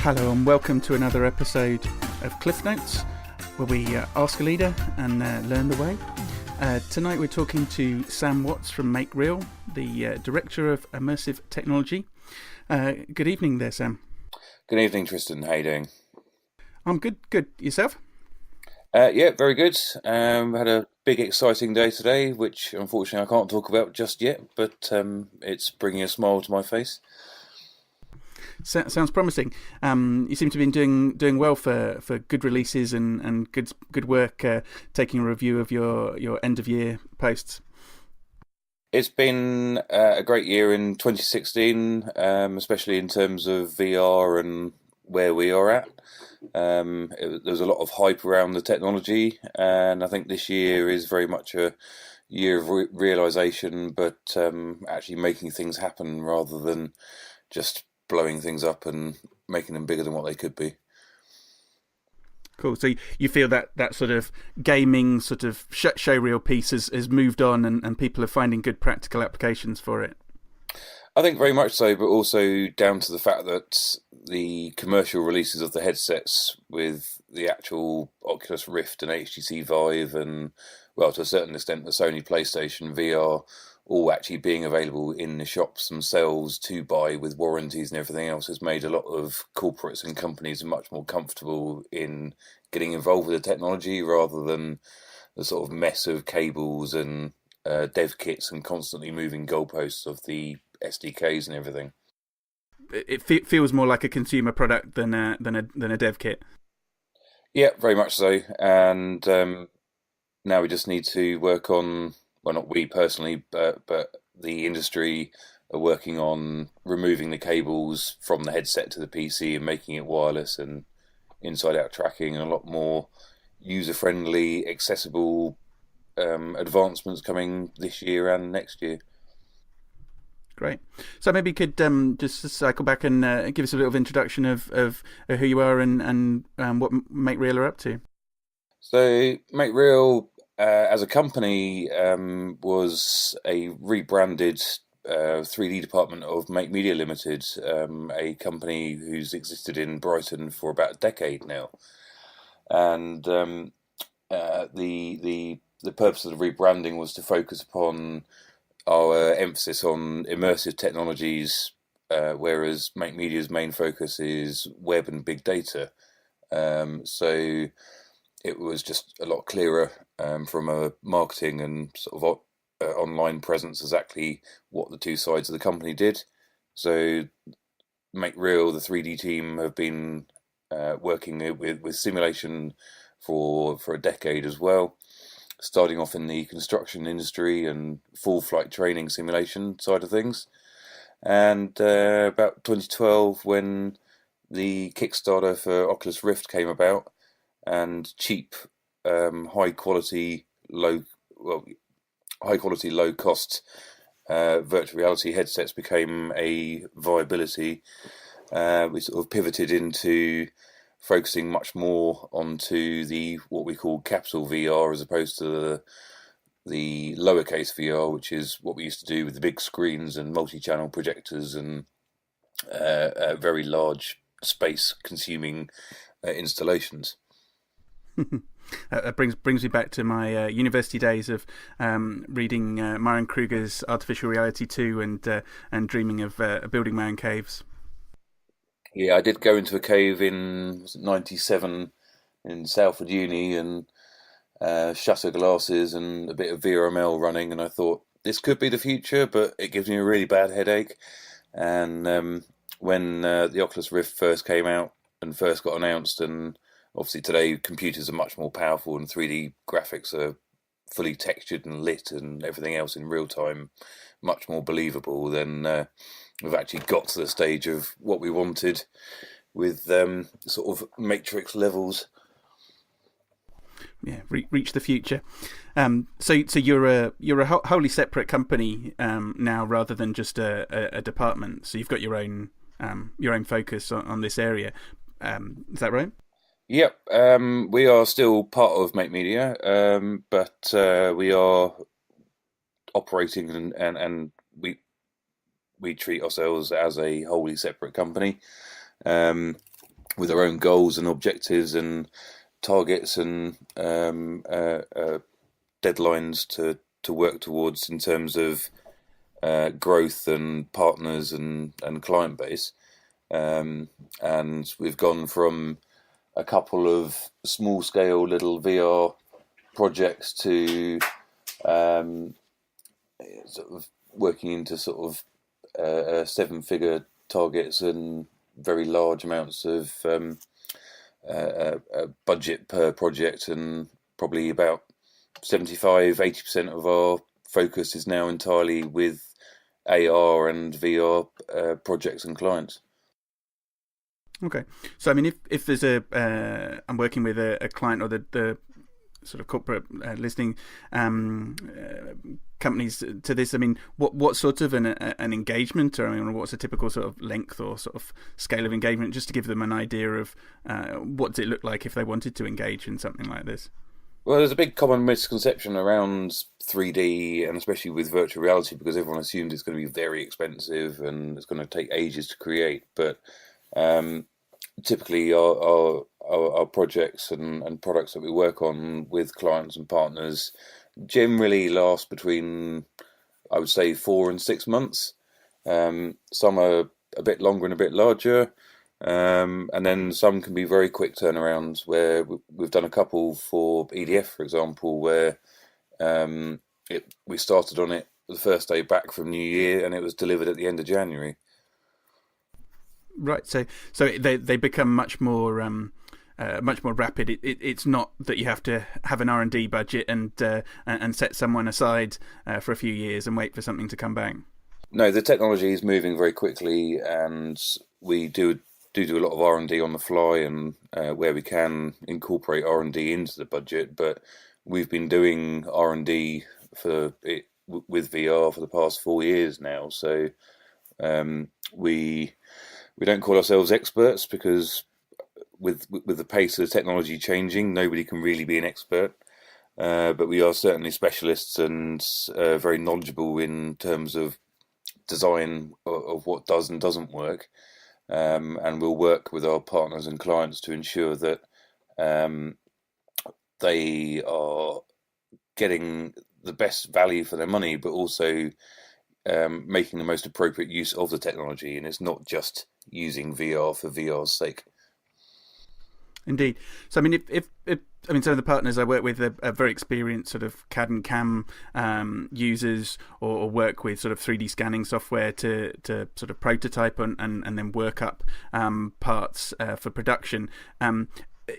Hello and welcome to another episode of Cliff Notes, where we ask a leader and learn the way. Tonight we're talking to Sam Watts from Make Real, the Director of Immersive Technology. Good evening there, Sam. Good evening, Tristan. How you doing? I'm good. Yourself? Yeah, very good. Had a big, exciting day today, which unfortunately I can't talk about just yet, but it's bringing a smile to my face. Sounds promising. You seem to have been doing well for good releases and good work, taking a review of your end of year posts. It's been a great year in 2016, especially in terms of VR and where we are at. There was a lot of hype around the technology, and I think this year is very much a year of realization, but actually making things happen rather than just blowing things up and making them bigger than what they could be. Cool. So you feel that sort of gaming sort of showreel piece has moved on and people are finding good practical applications for it? I think very much so, but also down to the fact that the commercial releases of the headsets with the actual Oculus Rift and HTC Vive and, well, to a certain extent, the Sony PlayStation VR all actually being available in the shops themselves to buy with warranties and everything else has made a lot of corporates and companies much more comfortable in getting involved with the technology rather than the sort of mess of cables and dev kits and constantly moving goalposts of the SDKs and everything. It feels more like a consumer product than a dev kit. Yeah, very much so. And now we just need to work on, well, not we personally, but the industry are working on removing the cables from the headset to the PC and making it wireless and inside-out tracking and a lot more user-friendly, accessible advancements coming this year and next year. Great. So maybe you could just cycle back and give us a little introduction of who you are and what Make Real are up to. So Make Real, as a company, was a rebranded 3D department of Make Media Limited, a company who's existed in Brighton for about a decade now. And the purpose of the rebranding was to focus upon our emphasis on immersive technologies, whereas Make Media's main focus is web and big data. So it was just a lot clearer from a marketing and sort of online presence exactly what the two sides of the company did. So Make Real, the 3D team, have been working with simulation for a decade as well, starting off in the construction industry and full flight training simulation side of things. And about 2012, when the Kickstarter for Oculus Rift came about, and cheap, high quality, low cost virtual reality headsets became a viability, we sort of pivoted into focusing much more onto the what we call capital VR as opposed to the lowercase VR, which is what we used to do with the big screens and multi-channel projectors and very large space-consuming installations. That brings me back to my university days of reading Myron Kruger's Artificial Reality 2 and dreaming of building my own caves. Yeah, I did go into a cave in '97 in Salford Uni and shutter glasses and a bit of VRML running, and I thought this could be the future, but it gives me a really bad headache. And when the Oculus Rift first came out and first got announced, and obviously today computers are much more powerful and 3D graphics are fully textured and lit and everything else in real time, much more believable, then we've actually got to the stage of what we wanted with sort of matrix levels. Yeah, reach the future. So you're a wholly separate company now, rather than just a department. So you've got your own focus on this area. Is that right? Yep, we are still part of Make Media, but we are operating and we treat ourselves as a wholly separate company. with our own goals and objectives and targets and deadlines to work towards in terms of growth and partners and client base. And we've gone from a couple of small scale little VR projects to sort of working into sort of 7-figure targets and very large amounts of budget per project, and probably about 75-80% of our focus is now entirely with AR and VR projects and clients. Okay, so I mean, if there's I'm working with a client or the sort of corporate listening companies to this. I mean, what sort of an engagement, or I mean, what's a typical sort of length or sort of scale of engagement, just to give them an idea of what does it look like if they wanted to engage in something like this? Well, there's a big common misconception around 3D, and especially with virtual reality, because everyone assumes it's going to be very expensive and it's going to take ages to create. But typically, our projects and products that we work on with clients and partners generally last between, I would say, 4 and 6 months. Some are a bit longer and a bit larger. And then some can be very quick turnarounds, where we've done a couple for EDF, for example, where we started on it the first day back from New Year and it was delivered at the end of January. Right, so they become much more rapid. It's not that you have to have an R&D budget and set someone aside for a few years and wait for something to come back. No, the technology is moving very quickly, and we do a lot of R&D on the fly, and where we can incorporate R&D into the budget. But we've been doing R&D with VR for the past 4 years now, so we don't call ourselves experts, because with the pace of the technology changing, nobody can really be an expert. But we are certainly specialists and very knowledgeable in terms of design of what does and doesn't work. And we'll work with our partners and clients to ensure that they are getting the best value for their money, but also making the most appropriate use of the technology. And it's not just using VR for VR's sake. Indeed. So I mean, if some of the partners I work with are very experienced sort of CAD and CAM users, or work with sort of 3D scanning software to sort of prototype and then work up parts for production.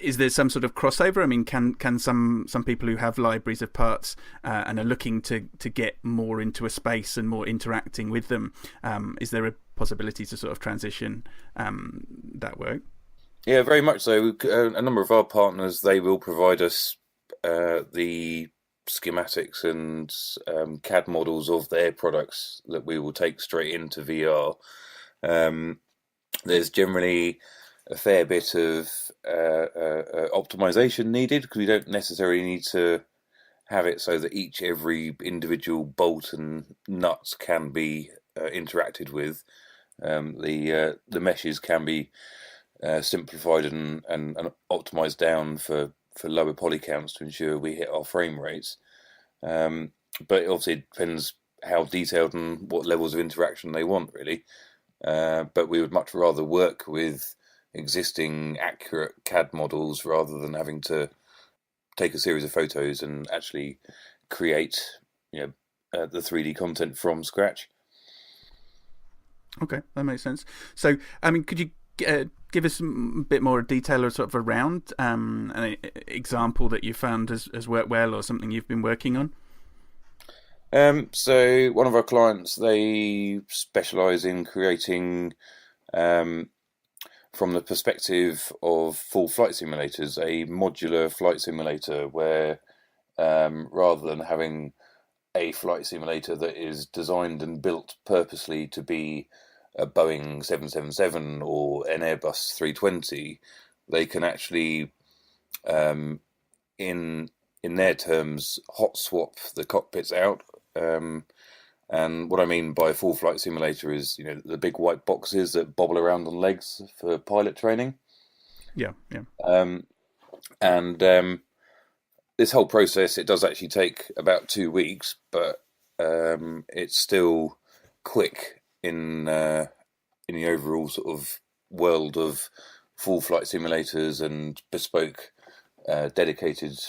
Is there some sort of crossover? I mean, can some people who have libraries of parts and are looking to get more into a space and more interacting with them, is there a possibility to sort of transition that work? Yeah, very much so. A number of our partners, they will provide us the schematics and CAD models of their products that we will take straight into VR. There's generally a fair bit of optimization needed, because we don't necessarily need to have it so that every individual bolt and nuts can be interacted with. The meshes can be simplified and optimized down for lower poly counts to ensure we hit our frame rates. But it obviously depends how detailed and what levels of interaction they want, really. But we would much rather work with existing accurate CAD models rather than having to take a series of photos and actually create, the 3D content from scratch. Okay, that makes sense. So, I mean, could you give us a bit more detail or sort of around an example that you found has worked well, or something you've been working on? So one of our clients, they specialise in creating, from the perspective of full flight simulators, a modular flight simulator where rather than having a flight simulator that is designed and built purposely to be a Boeing 777 or an Airbus 320, they can actually, in their terms, hot swap the cockpits out. And what I mean by a full flight simulator is, the big white boxes that bobble around on legs for pilot training. Yeah, yeah. And this whole process, it does actually take about 2 weeks, but it's still quick in the overall sort of world of full flight simulators and bespoke dedicated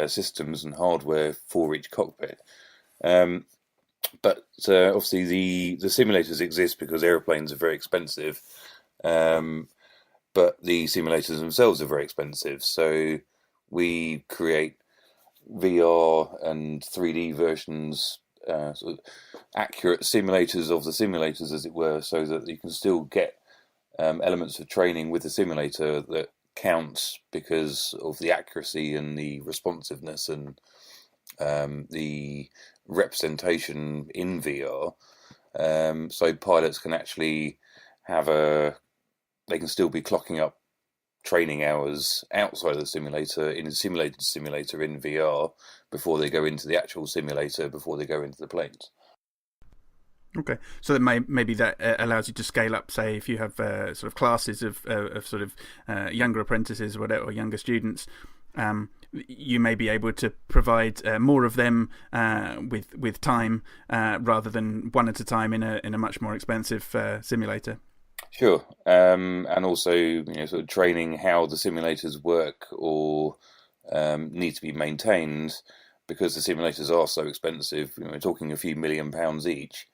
systems and hardware for each cockpit. Um, but obviously the simulators exist because airplanes are very expensive, um, but the simulators themselves are very expensive. So we create VR and 3D versions, sort of accurate simulators of the simulators, as it were, so that you can still get elements of training with the simulator that counts because of the accuracy and the responsiveness and the representation in VR. So pilots can actually have they can still be clocking up training hours outside of the simulator in a simulated simulator in VR before they go into the actual simulator before they go into the planes. Okay, so that maybe that allows you to scale up. Say, if you have sort of classes of sort of younger apprentices or whatever, or younger students, you may be able to provide more of them with time rather than one at a time in a much more expensive simulator. Sure, and also sort of training how the simulators work or need to be maintained because the simulators are so expensive. We're talking a few £1 million each.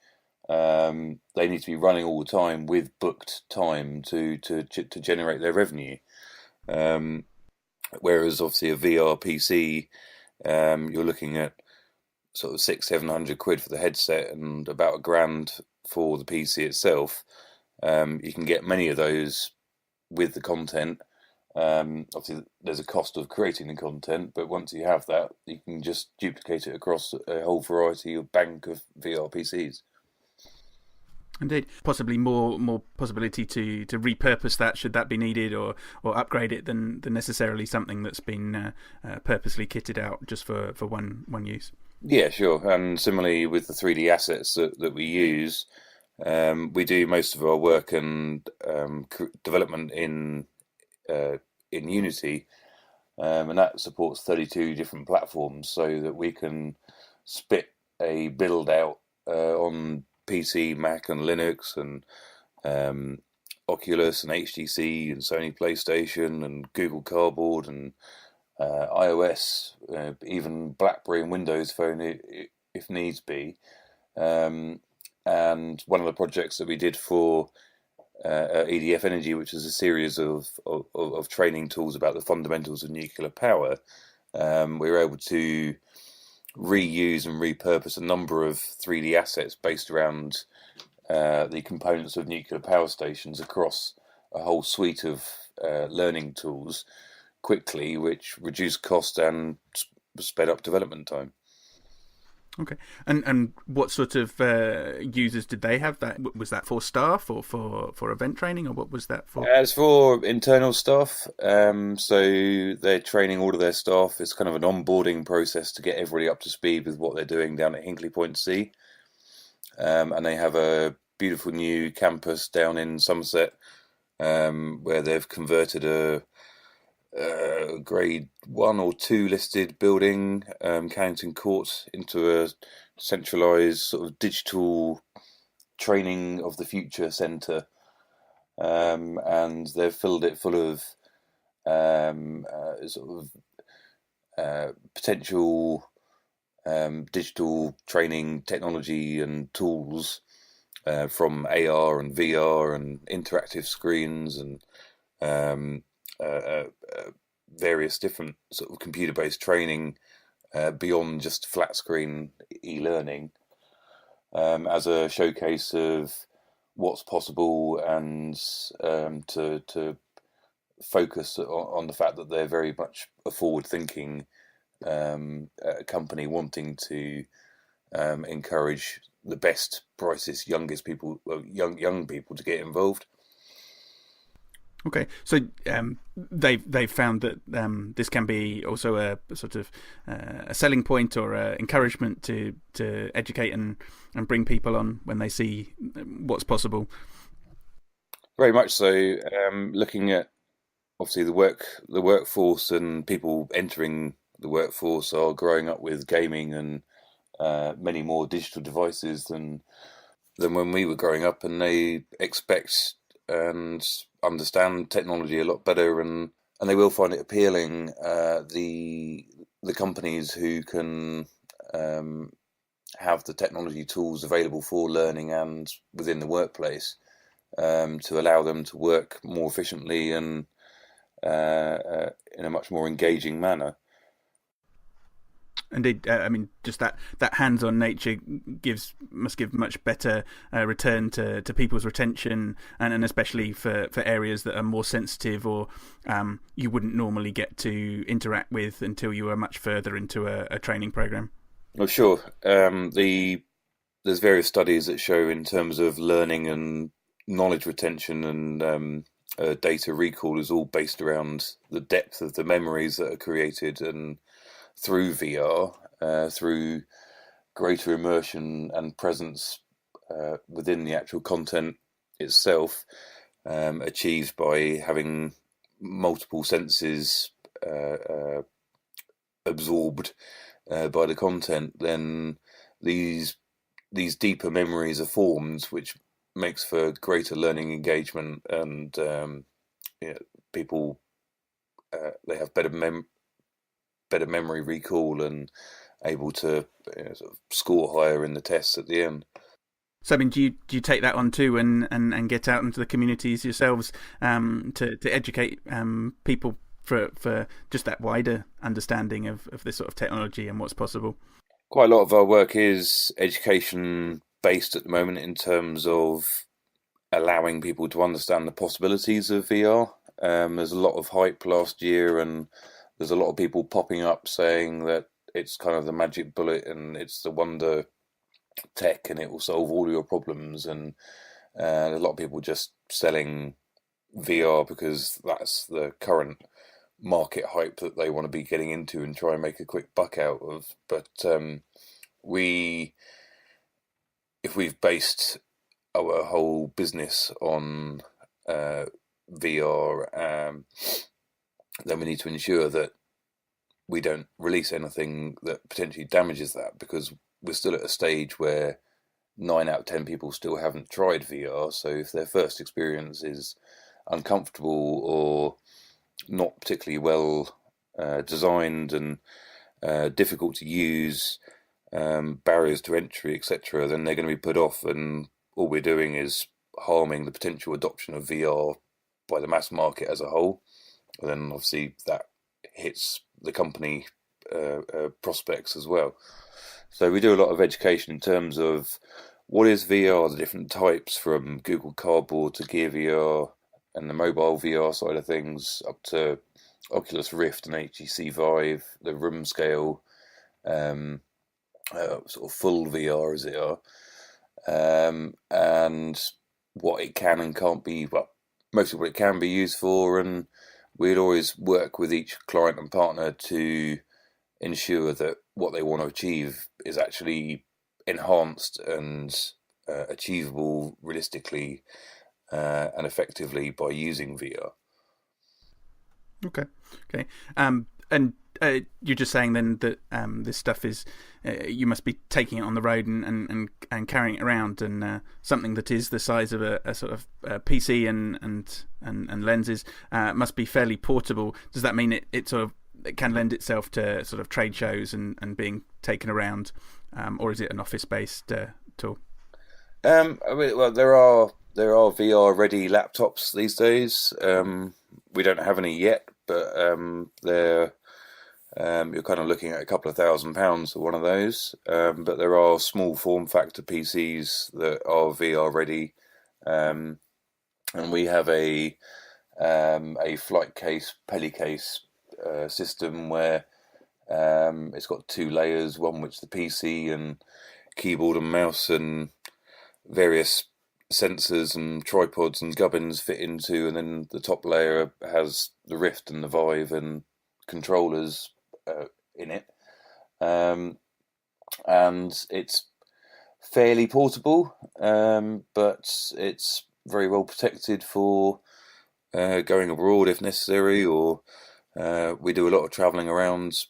They need to be running all the time with booked time to generate their revenue. Whereas obviously a VR PC, you're looking at sort of 600-700 quid for the headset and about £1,000 for the PC itself. You can get many of those with the content. Obviously, there's a cost of creating the content, but once you have that, you can just duplicate it across a whole variety of bank of VR PCs. Indeed, possibly more possibility to repurpose that should that be needed, or upgrade it than necessarily something that's been purposely kitted out just for one use. Yeah, sure. And similarly with the 3D assets that we use, we do most of our work and development in Unity, and that supports 32 different platforms, so that we can spit a build out on PC, Mac, and Linux, and Oculus, and HTC, and Sony PlayStation, and Google Cardboard, and iOS, even BlackBerry and Windows Phone, if needs be. And one of the projects that we did for EDF Energy, which is a series of training tools about the fundamentals of nuclear power, we were able to reuse and repurpose a number of 3D assets based around the components of nuclear power stations across a whole suite of learning tools quickly, which reduced cost and sped up development time. Okay, and what sort of users did they have? That was that for staff or for event training, or what was that for? As for internal staff, so they're training all of their staff. It's kind of an onboarding process to get everybody up to speed with what they're doing down at Hinkley Point C, and they have a beautiful new campus down in Somerset, where they've converted a grade 1 or 2 listed building, Carrington Court, into a centralised sort of digital training of the future centre, and they've filled it full of sort of potential digital training technology and tools, from AR and VR and interactive screens and various different sort of computer-based training beyond just flat screen e-learning, as a showcase of what's possible, and to focus on the fact that they're very much a forward-thinking company wanting to encourage the best, brightest, youngest people, young people to get involved. Okay, so they've found that this can be also a sort of a selling point or encouragement to educate and bring people on when they see what's possible. Very much so. Looking at obviously the workforce and people entering the workforce are growing up with gaming and many more digital devices than when we were growing up, and they expect and understand technology a lot better, and they will find it appealing. The companies who can have the technology tools available for learning and within the workplace to allow them to work more efficiently and in a much more engaging manner. Indeed, I mean, just that hands-on nature must give much better return to people's retention, and especially for areas that are more sensitive or you wouldn't normally get to interact with until you were much further into a training program. Well, sure. There's various studies that show in terms of learning and knowledge retention and data recall is all based around the depth of the memories that are created and through VR, through greater immersion and presence within the actual content itself, achieved by having multiple senses absorbed by the content. Then these deeper memories are formed, which makes for greater learning engagement, and people they have better memory recall and able to sort of score higher in the tests at the end. So, I mean, do you take that on too, and get out into the communities yourselves to educate people for just that wider understanding of this sort of technology and what's possible? Quite a lot of our work is education based at the moment in terms of allowing people to understand the possibilities of VR. There's a lot of hype last year, and there's a lot of people popping up saying that it's kind of the magic bullet and it's the wonder tech and it will solve all your problems. And a lot of people just selling VR because that's the current market hype that they want to be getting into and try and make a quick buck out of. But if we've based our whole business on VR, then we need to ensure that we don't release anything that potentially damages that, because we're still at a stage where 9 out of 10 people still haven't tried VR. So if their first experience is uncomfortable or not particularly well designed and difficult to use, barriers to entry, etc., then they're going to be put off, and all we're doing is harming the potential adoption of VR by the mass market as a whole. And then obviously that hits the company prospects as well. So we do a lot of education in terms of what is VR, the different types from Google Cardboard to Gear VR and the mobile VR side of things, up to Oculus Rift and HTC Vive, the room scale, sort of full VR as it are, and what it can and can't be, well, mostly what it can be used for. And we'd always work with each client and partner to ensure that what they want to achieve is actually enhanced and achievable realistically and effectively by using VR. Okay. And you're just saying then that this stuff is you must be taking it on the road and carrying it around, and something that is the size of a sort of PC and lenses must be fairly portable. Does that mean it sort of it can lend itself to sort of trade shows and being taken around, or is it an office-based tool? I mean, well, there are VR ready laptops these days. We don't have any yet, but they're you're kind of looking at a couple of £1,000 for one of those. But there are small form factor PCs that are VR ready, and we have a flight case, Peli case system where it's got 2 layers, one which the PC and keyboard and mouse and various sensors and tripods and gubbins fit into, and then the top layer has the Rift and the Vive and controllers in it, and it's fairly portable, but it's very well protected for going abroad if necessary, or we do a lot of travelling around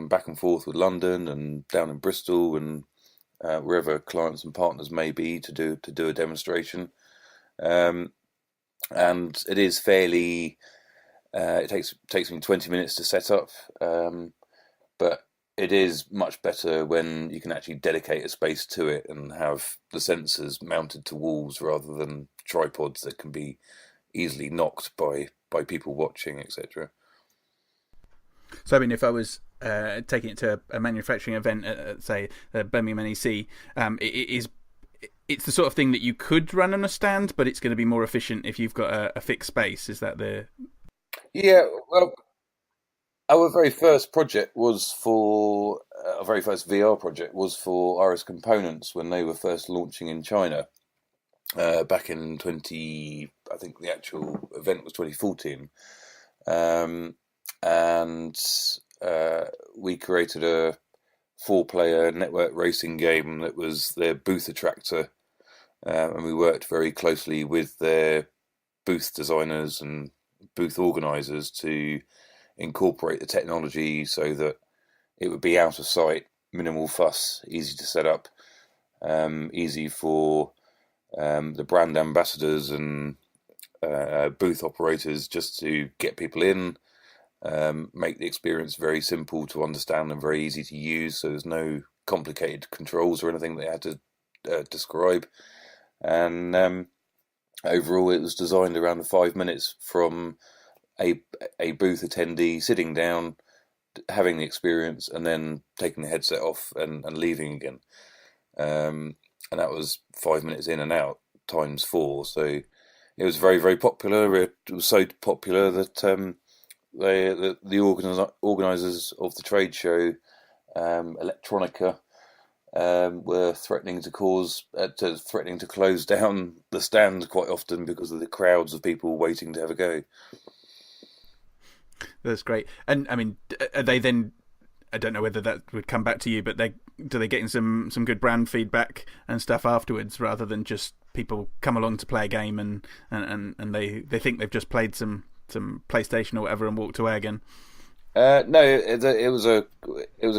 back and forth with London and down in Bristol and wherever clients and partners may be to do a demonstration. Um, and it is fairly. It takes me 20 minutes to set up, but it is much better when you can actually dedicate a space to it and have the sensors mounted to walls rather than tripods that can be easily knocked by people watching, etc. So, I mean, if I was taking it to a manufacturing event at say, Birmingham NEC, it's the sort of thing that you could run on a stand, but it's going to be more efficient if you've got a fixed space. Is that the? Yeah, well, our very first project was for our very first VR project was for RS Components when they were first launching in China back in 20. I think the actual event was 2014, um, and we created a four-player network racing game that was their booth attractor, and we worked very closely with their booth designers and booth organisers to incorporate the technology so that it would be out of sight, minimal fuss, easy to set up, easy for the brand ambassadors and booth operators just to get people in, make the experience very simple to understand and very easy to use. So there's no complicated controls or anything they had to describe. And overall, it was designed around 5 minutes from a booth attendee sitting down, having the experience, and then taking the headset off and leaving again. And that was 5 minutes in and out times four. So it was very, very popular. It was so popular that the organisers of the trade show, Electronica, were threatening to close down the stand quite often because of the crowds of people waiting to have a go. That's great. And I mean, are they then? I don't know whether that would come back to you, but do they getting some good brand feedback and stuff afterwards, rather than just people come along to play a game and they think they've just played some PlayStation or whatever and walked away again? No, it was a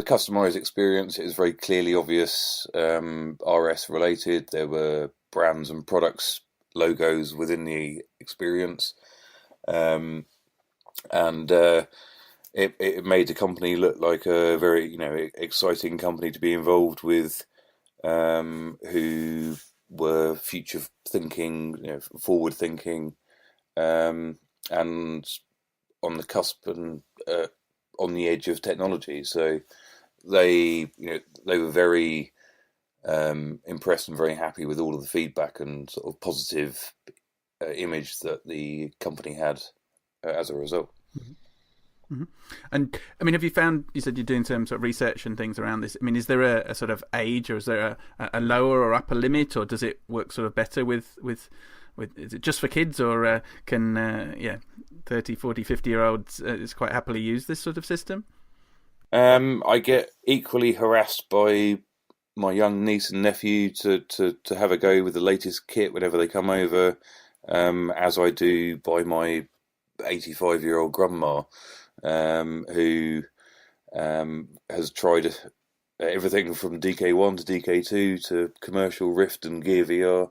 customized experience. It was very clearly obvious, RS related. There were brands and products logos within the experience, and it made the company look like a very exciting company to be involved with, who were future thinking, forward thinking, and on the cusp and on the edge of technology. So they were very impressed and very happy with all of the feedback and sort of positive image that the company had as a result. Mm-hmm. Mm-hmm. And I mean, have you found? You said you're doing some sort of research and things around this. I mean, is there a sort of age, or is there a lower or upper limit, or does it work sort of better with? Is it just for kids, or can 30, 40, 50-year-olds is quite happily use this sort of system? I get equally harassed by my young niece and nephew to have a go with the latest kit whenever they come over, as I do by my 85-year-old grandma, who has tried everything from DK1 to DK2 to commercial Rift and Gear VR,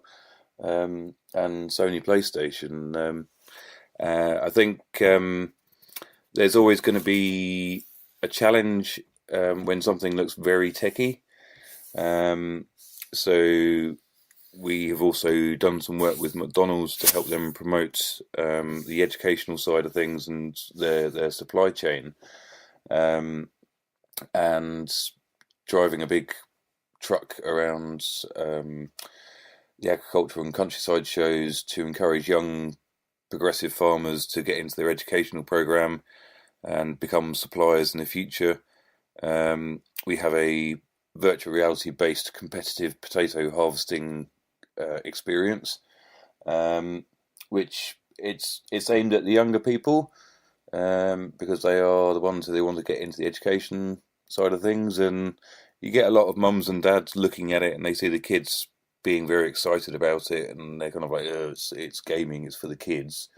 and Sony PlayStation. I think there's always going to be a challenge when something looks very techy. So we have also done some work with McDonald's to help them promote the educational side of things and their supply chain, and driving a big truck around the agricultural and countryside shows to encourage young progressive farmers to get into their educational program and become suppliers in the future. We have a virtual reality based competitive potato harvesting experience, which it's aimed at the younger people, because they are the ones who they want to get into the education side of things, and you get a lot of mums and dads looking at it and they see the kids being very excited about it, and they're kind of like, oh, it's gaming, it's for the kids.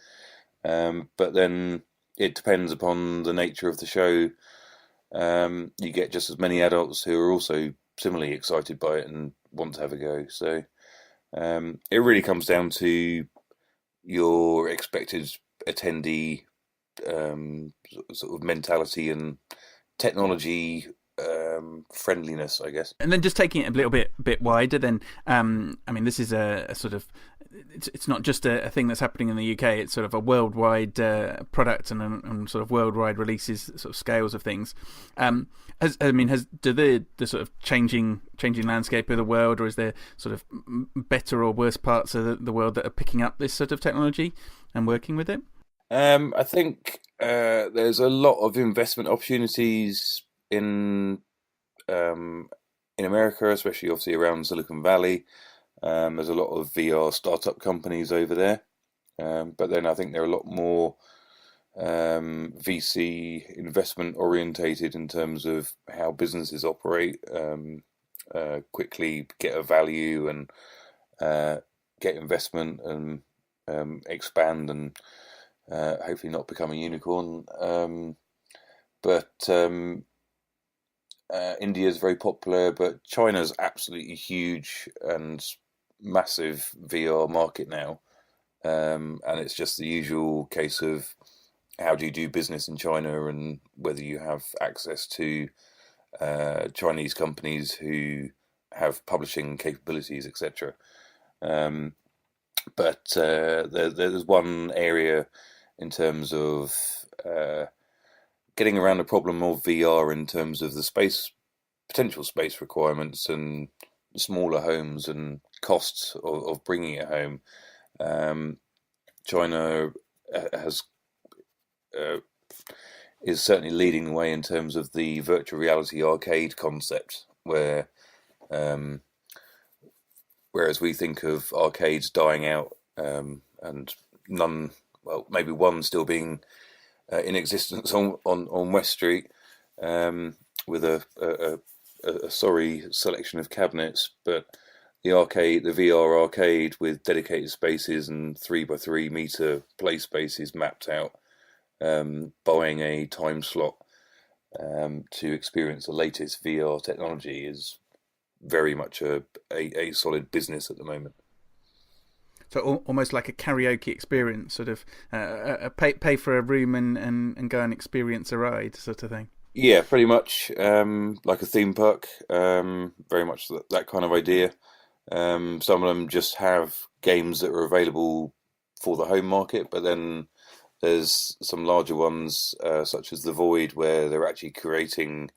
But then it depends upon the nature of the show. You get just as many adults who are also similarly excited by it and want to have a go. So it really comes down to your expected attendee sort of mentality and technology friendliness, I guess. And then just taking it a little bit wider, then I mean, this is a sort of it's not just a thing that's happening in the UK. It's sort of a worldwide product and sort of worldwide releases, sort of scales of things. Has do the sort of changing landscape of the world, or is there sort of better or worse parts of the world that are picking up this sort of technology and working with it? I think there's a lot of investment opportunities in America, especially obviously around Silicon Valley. There's a lot of VR startup companies over there, but then I think they're a lot more VC investment orientated in terms of how businesses operate, quickly get a value and get investment and expand and hopefully not become a unicorn. But India is very popular, but China's absolutely huge and massive VR market now. And it's just the usual case of how do you do business in China and whether you have access to Chinese companies who have publishing capabilities, etc. But there's one area in terms of getting around the problem of VR in terms of the potential space requirements and smaller homes and costs of bringing it home. China has is certainly leading the way in terms of the virtual reality arcade concept, where whereas we think of arcades dying out and none, well, maybe one still being in existence on West Street with a sorry selection of cabinets, but the VR arcade with dedicated spaces and 3x3 meter play spaces mapped out, buying a time slot to experience the latest VR technology is very much a solid business at the moment. So almost like a karaoke experience, sort of pay for a room and go and experience a ride, sort of thing. Yeah, pretty much like a theme park. Very much that kind of idea. Some of them just have games that are available for the home market, but then there's some larger ones such as The Void, where they're actually creating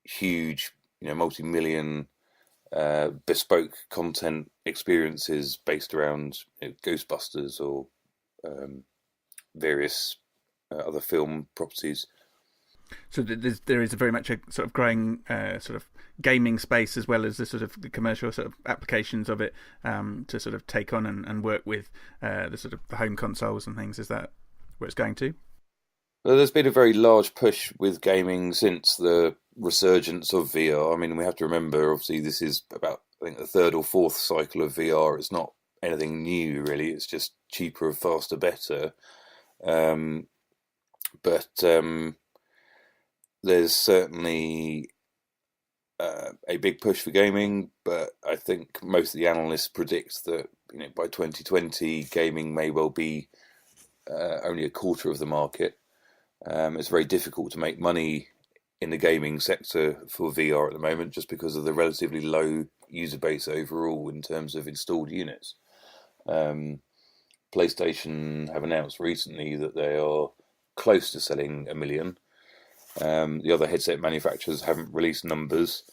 huge, multi-million bespoke content experiences based around Ghostbusters or various other film properties. So there is very much a sort of growing sort of gaming space, as well as the sort of the commercial sort of applications of it to sort of take on and work with the sort of the home consoles and things. Is that where it's going to? Well, there's been a very large push with gaming since the resurgence of VR. I mean, we have to remember, obviously, this is about, I think, the third or fourth cycle of VR. It's not anything new, really. It's just cheaper, faster, better. But there's certainly a big push for gaming, but I think most of the analysts predict that by 2020, gaming may well be only a quarter of the market. It's very difficult to make money in the gaming sector for VR at the moment, just because of the relatively low user base overall in terms of installed units. PlayStation have announced recently that they are close to selling 1 million. The other headset manufacturers haven't released numbers,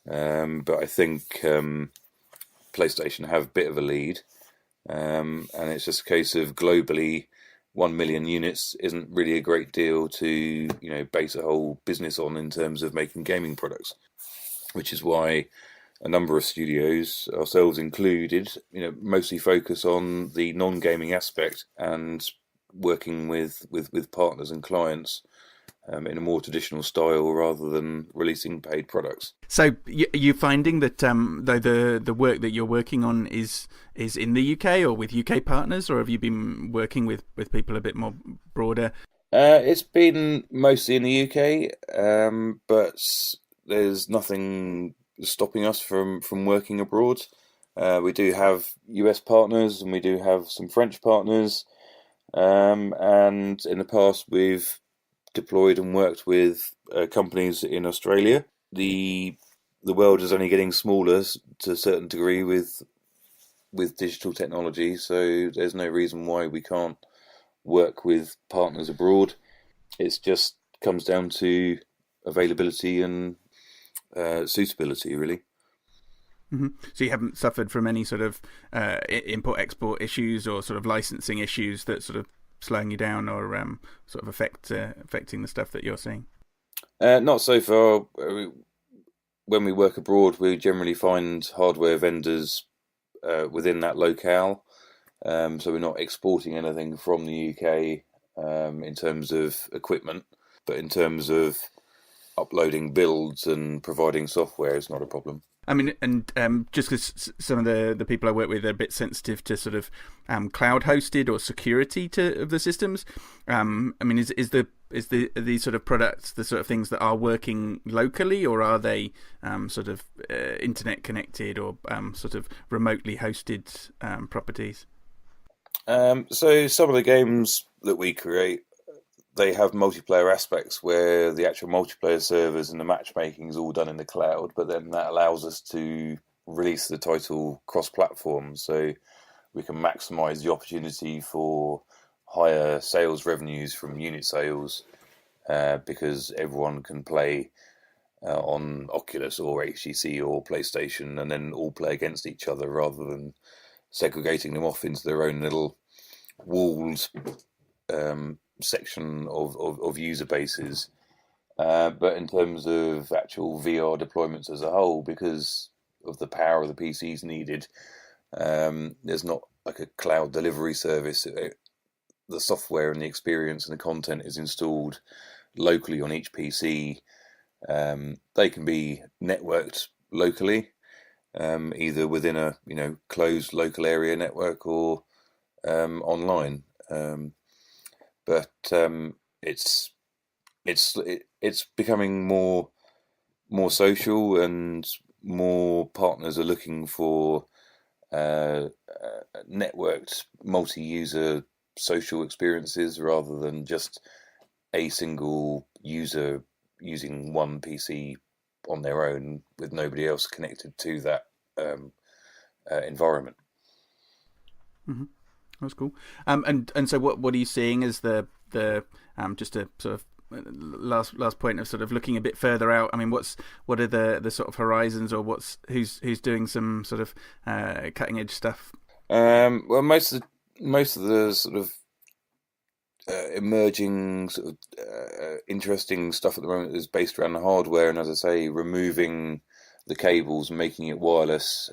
but I think PlayStation have a bit of a lead, and it's just a case of globally 1 million units isn't really a great deal to base a whole business on in terms of making gaming products, which is why a number of studios, ourselves included, mostly focus on the non-gaming aspect and working with partners and clients in a more traditional style rather than releasing paid products. So are you finding that though the work that you're working on is in the UK or with UK partners, or have you been working with people a bit more broader? It's been mostly in the UK, but there's nothing stopping us from working abroad. We do have US partners and we do have some French partners, and in the past we've deployed and worked with companies in Australia. The world is only getting smaller to a certain degree with digital technology, so there's no reason why we can't work with partners abroad. It just comes down to availability and suitability, really. Mm-hmm. So you haven't suffered from any sort of import-export issues or sort of licensing issues that sort of slowing you down or sort of affecting the stuff that you're seeing? Not so far. When we work abroad, we generally find hardware vendors within that locale. So we're not exporting anything from the UK in terms of equipment, but in terms of uploading builds and providing software is not a problem. I mean, and just because some of the people I work with are a bit sensitive to sort of cloud hosted or security of the systems. I mean, are these sort of products the sort of things that are working locally, or are they sort of internet connected or sort of remotely hosted properties? So some of the games that we create, they have multiplayer aspects where the actual multiplayer servers and the matchmaking is all done in the cloud, but then that allows us to release the title cross-platform, so we can maximize the opportunity for higher sales revenues from unit sales because everyone can play on Oculus or HTC or PlayStation and then all play against each other rather than segregating them off into their own little walled section of user bases. But in terms of actual VR deployments as a whole, because of the power of the PCs needed, there's not like a cloud delivery service. The software and the experience and the content is installed locally on each PC. They can be networked locally, either within a closed local area network or online. But it's becoming more social, and more partners are looking for networked multi-user social experiences rather than just a single user using one PC on their own with nobody else connected to that environment. Mm-hmm. That's cool. And so what are you seeing as the just a sort of last point of sort of looking a bit further out? I mean, what are the sort of horizons, or who's doing some sort of cutting edge stuff? Well, most of the sort of emerging sort of interesting stuff at the moment is based around the hardware, and as I say, removing the cables and making it wireless,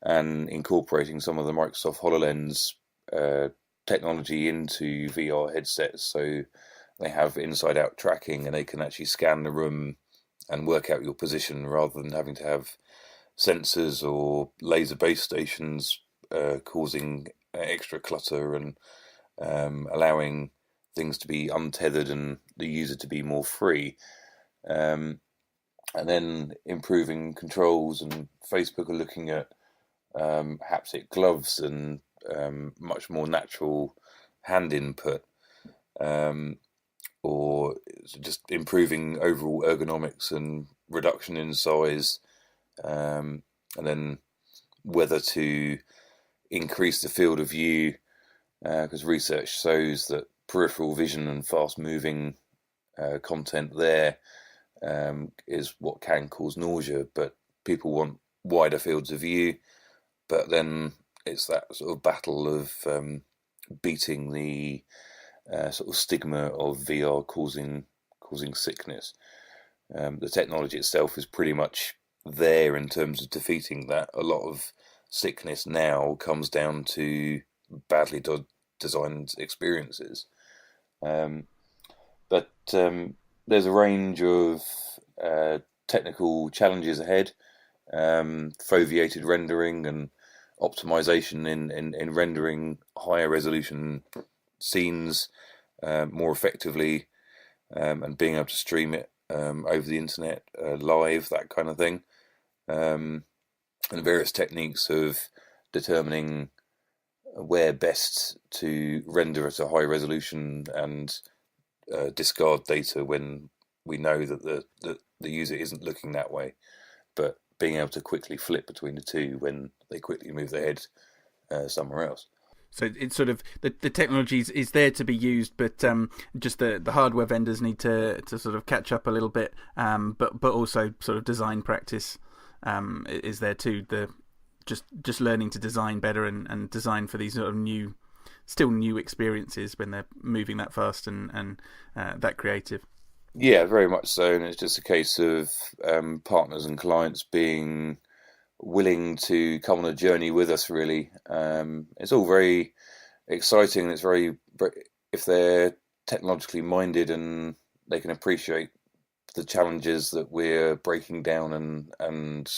and incorporating some of the Microsoft HoloLens technology into VR headsets, so they have inside-out tracking and they can actually scan the room and work out your position rather than having to have sensors or laser base stations causing extra clutter and allowing things to be untethered and the user to be more free. And then improving controls, and Facebook are looking at haptic gloves and much more natural hand input, or just improving overall ergonomics and reduction in size, and then whether to increase the field of view, because research shows that peripheral vision and fast moving content there is what can cause nausea, but people want wider fields of view. But then it's that sort of battle of beating the sort of stigma of VR causing sickness. The technology itself is pretty much there in terms of defeating that. A lot of sickness now comes down to badly designed experiences. But there's a range of technical challenges ahead. Foveated rendering and optimization in rendering higher resolution scenes more effectively, and being able to stream it over the internet live, that kind of thing, and various techniques of determining where best to render at a high resolution and discard data when we know that the user isn't looking that way, but being able to quickly flip between the two when they quickly move their head somewhere else. So it's sort of the technology is there to be used, but just the hardware vendors need to sort of catch up a little bit, but also sort of design practice is there too. The just learning to design better and design for these sort of still new experiences when they're moving that fast and that creative. Yeah, very much so, and it's just a case of partners and clients being willing to come on a journey with us, really. It's all very exciting. It's very, if they're technologically minded and they can appreciate the challenges that we're breaking down and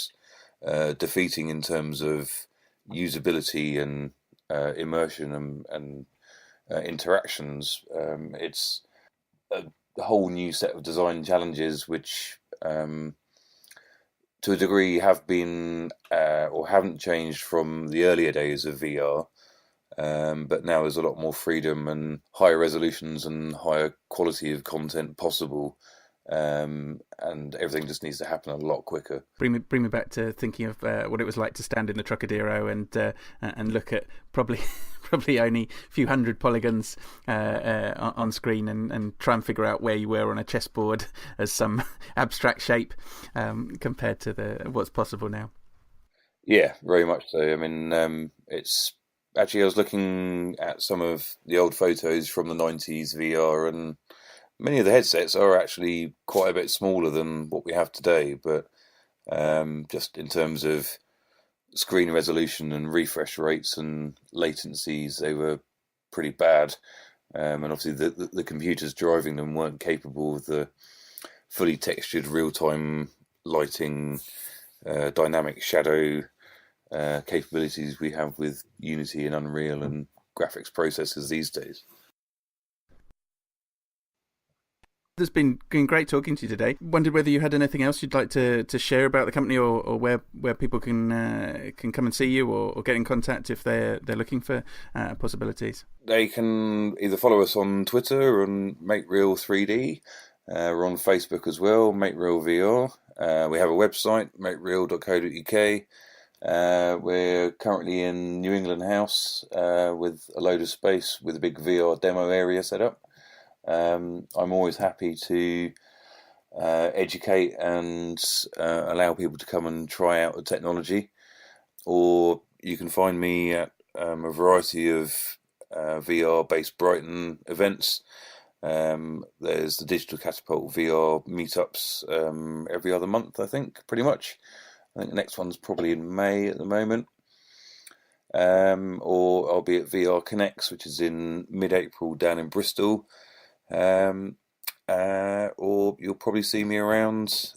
defeating in terms of usability and immersion and interactions. It's a whole new set of design challenges which to a degree have been or haven't changed from the earlier days of VR, but now there's a lot more freedom and higher resolutions and higher quality of content possible, and everything just needs to happen a lot quicker. Bring me back to thinking of what it was like to stand in the Trocadero and look at probably only a few hundred polygons on screen and try and figure out where you were on a chessboard as some abstract shape compared to what's possible now. Yeah, very much so. I mean, it's actually, I was looking at some of the old photos from the 90s VR, and many of the headsets are actually quite a bit smaller than what we have today, but just in terms of screen resolution and refresh rates and latencies, they were pretty bad. And obviously the computers driving them weren't capable of the fully textured real-time lighting, dynamic shadow capabilities we have with Unity and Unreal and graphics processors these days. It's been great talking to you today. Wondered whether you had anything else you'd like to share about the company, or where people can come and see you or get in contact if they're looking for possibilities. They can either follow us on Twitter on MakeReal3D. We're on Facebook as well, MakeRealVR. We have a website, makereal.co.uk. We're currently in New England House with a load of space with a big VR demo area set up. I'm always happy to educate and allow people to come and try out the technology. Or you can find me at a variety of VR-based Brighton events. There's the Digital Catapult VR meetups every other month, I think, pretty much. I think the next one's probably in May at the moment. Or I'll be at VR Connects, which is in mid-April down in Bristol. Or you'll probably see me around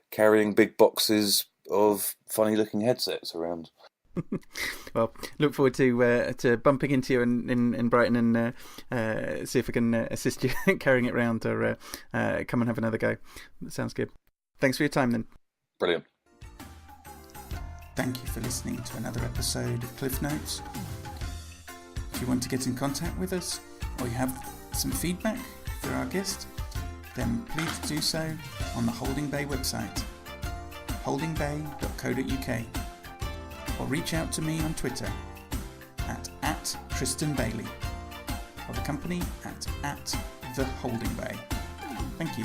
carrying big boxes of funny-looking headsets around. Well, look forward to bumping into you in Brighton and see if we can assist you carrying it around, or come and have another go. That sounds good. Thanks for your time then. Brilliant. Thank you for listening to another episode of Cliff Notes. If you want to get in contact with us, or you have some feedback for our guest, then please do so on the Holding Bay website, holdingbay.co.uk, or reach out to me on Twitter at Tristan Bailey, or the company at The Holding Bay. Thank you.